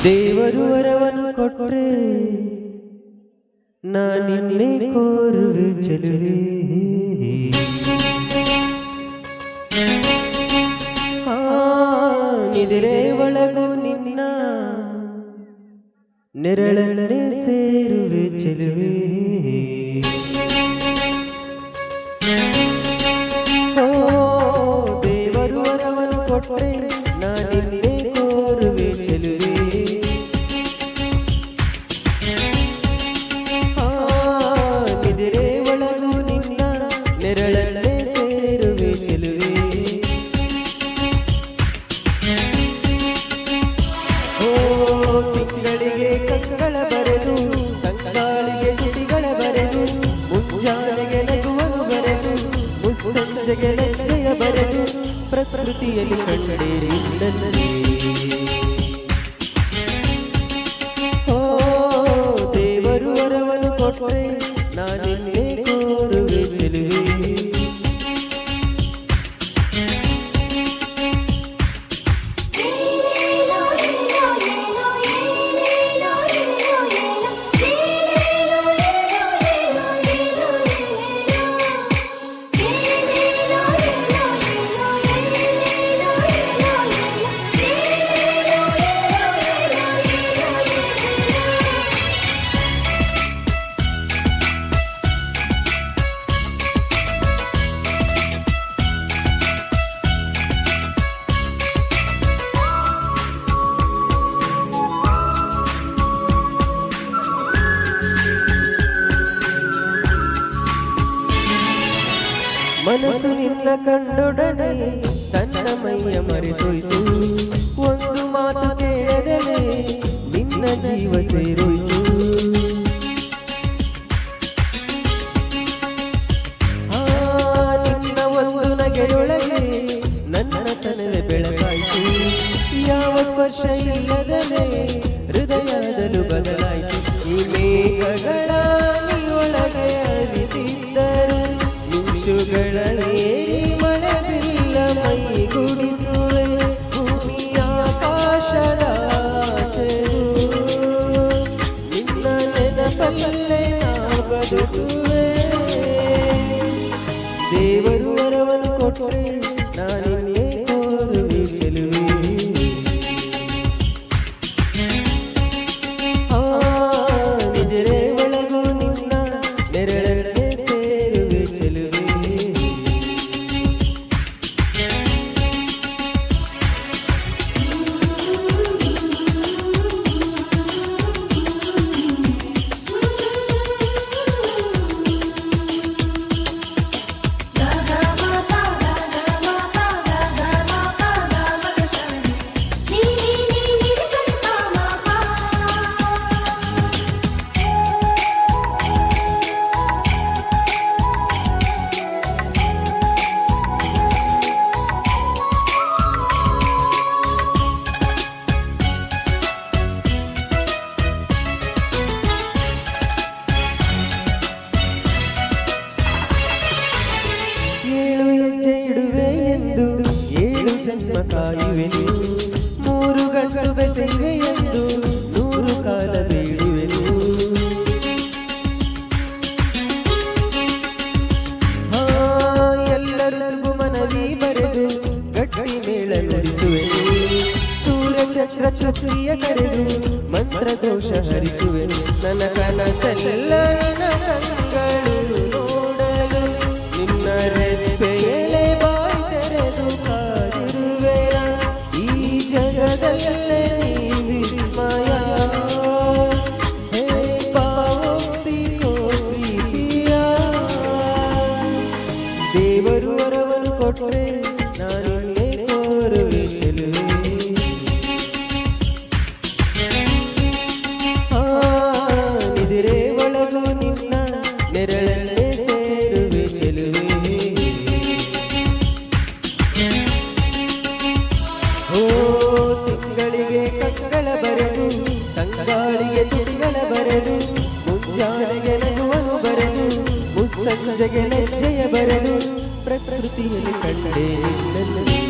ದೇವರು ವರವನ್ನು ಕೊಟ್ಟರೆ ನಾನಿನ್ನೆ ಕೋರುವೆ ಚೆಲುವೆ. ನಿದ್ರೆ ಒಳಗು ನಿನ್ನ ನೆರಳನ್ನೇ ಸೇರುವೆ ಚೆಲುವೆ. ದೇವರು ವರವನ್ನು ಕೊಟ್ಟರೆ ನಾನಿನ್ನೆ ಕೋರುವೆ ಚೆಲುವೆ. ನಿದ್ರೆ ಒಳಗು ನಿನ್ನ ನೆರಳನ್ನೇ ಸೇರುವೆ ಚೆಲುವೆ. ತಿಂಗಳಿಗೆ ಕಂಗಳ ಬರೆದು ಕಂಗಾಳಿಗೆ ತುಟಿಗಳ ಬರೆದು ಮುಂಜಾನೆಗೆ ನಗುವನ್ನು ಬರೆದು ಮುಸ್ಸಂಜೆಗೆ ಲಜ್ಜೆಯ ಬರೆದು ಪ್ರಕೃತಿಯಲ್ಲಿ ಕಂಡೆ ನಿನ್ನನ್ನೇ. ದೇವರು ವರವನ್ನು ಕೊಟ್ಟರೆ ನಾನಿನ್ನೆ ಕೋರುವೆ ಚೆಲುವೆ. ಮನಸ್ಸು ನಿನ್ನ ಕಂಡೊಡನೆ ತನ್ನ ಮೈಯ ಮರೆತೋಯ್ತು. ಒಂದು ಮಾತು ಕೇಳದಲೆ ನಿನ್ನ ಜೀವ ಸೇರೋಯ್ತು. ನಿನ್ನ ಒಂದು ನಗೆಯೊಳಗೆ ನನ್ನ ತನವೇ ಬೆಳಕಾಯ್ತು. ಯಾವ ಸ್ಪರ್ಶ ಇಲ್ಲದಲೆ ಹೃದಯದಲು ಬದಲಾಯ್ತು. ಈ ಮೇಘಗಳ ಒಳಗೆ ಅರಿತಿದ್ದರು ಮಿಂಚುಗಳಲ್ಲಿ ಮಳೆ ಬಿಲ್ಲ ಮೈಗೂಡಿಸುವೆ. ಭೂಮಿಯ ಆಕಾಶದ ನಿನ್ನ ನೆನಪಲ್ಲೇ ನಾ ಬದುಕುವೆ. ದೇವರು ವರವನ್ನು ಕೊಟ್ಟರೆ ನಾನಿನ್ನೆ ಕೋರುವೆ ಚೆಲುವೆ. ನಿದ್ರೆ ಒಳಗು ನಿನ್ನ ನೆರಳನ್ನೇ ಸೇರುವೆ ಚೆಲುವೆ. ಜನ್ಮ ಕಾಯುವೆನು, ಮೂರು ಗಂಟು ಬೆಸೆಯುವೆ ಎಂದು 100 ಕಾಲ ಬೇಡುವೆನು. ಎಲ್ಲರಿಗೂ ಮನವಿ ಬರೆದು ಗಟ್ಟಿ ಮೇಳ ನುಡಿಸುವೆನು. ಸೂರ್ಯ ಚಕ್ರ ಛತ್ರಿಯ ಕರೆದು ಮಂತ್ರದೋಷ ಹರಿಸುವೆನು. ನನ್ನ ಕನಸೆಲ್ಲ ಕಂಗಳು ನೋಡಲು ನಿನ್ನ ರೆಪ್ಪೆಯಲೆ ಬಾಯಿ ತೆರೆದು ಕಾದಿರುವೆಯ. ಈ ಜಗದಲ್ಲೇ ವಿಸ್ಮಯ ಹೇ ಪಾವತಿಕೋ ಪ್ರೀತಿಯ. ದೇವರು ವರವನ್ನು ಕೊಟ್ಟರೆ ನಾನಿನ್ನೆ ಕೋರುವೆ ಚೆಲುವೆ. ನಿದ್ರೆ ಒಳಗು ನಿನ್ನ ನೆರಳನ್ನೇ ಸೇರುವೆ ಚೆಲುವೆ. ತಿಂಗಳಿಗೆ ಕಂಗಳ ಬರೆದು ತಂಗಾಳಿಗೆ ತುಟಿಗಳ ಬರೆದು ಮುಂಜಾನೆಗೆ ನಗುವನ್ನು ಬರೆದು ಮುಸ್ಸಂಜೆಗೆ ಲಜ್ಜೆಯ ಬರೆದು ಪ್ರಕೃತಿಯಲ್ಲಿ ಕಂಡೆ ನಿನ್ನನ್ನೇ.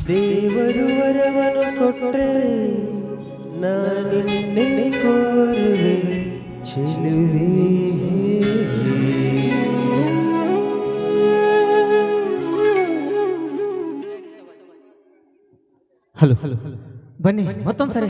ದೇವರು ವರವನ್ನು ಕೊಟ್ರೆ ನಾನಿನ್ನೆ ಕೋರುವೆ ಚೆಲುವೆ. ಹಲೋ ಬನ್ನಿ ಮತ್ತೊಂದ್ಸರಿ